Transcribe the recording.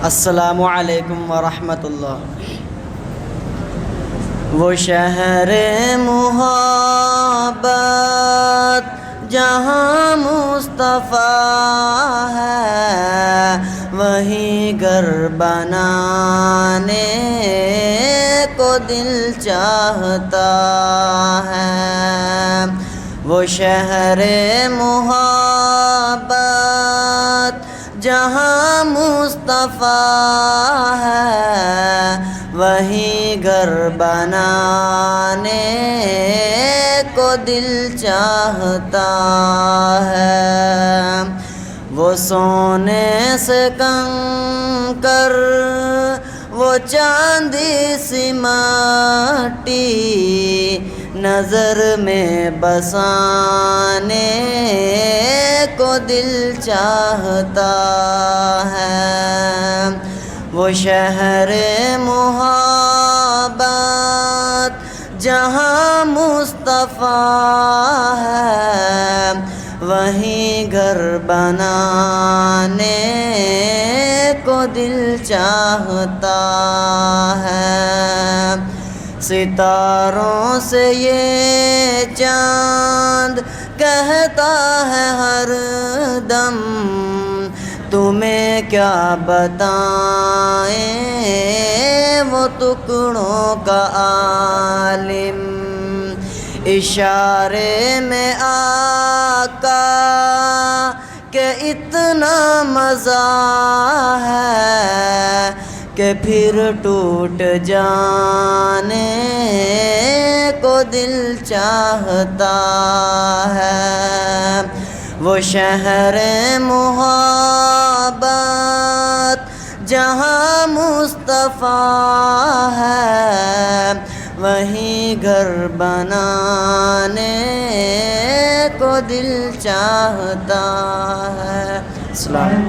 السلام علیکم ورحمۃ اللہ۔ وہ شہر محبت جہاں مصطفیٰ ہے، وہیں گھر بنانے کو دل چاہتا ہے۔ وہ شہر محبت جہاں مصطفیٰ ہے، وہیں گھر بنانے کو دل چاہتا ہے۔ وہ سونے سے کنکر، وہ چاندی سی مٹی، نظر میں بسانے کو دل چاہتا ہے۔ وہ شہر محبت جہاں مصطفیٰ ہے، وہیں گھر بنانے کو دل چاہتا ہے۔ ستاروں سے یہ چاند کہتا ہے ہر دم، تمہیں کیا بتائیں وہ ٹکڑوں کا عالم۔ اشارے میں آقا کہ اتنا مزہ ہے کہ پھر ٹوٹ جانے کو دل چاہتا ہے۔ وہ شہر محبت جہاں مصطفیٰ ہے، وہیں گھر بنانے کو دل چاہتا ہے۔ السلام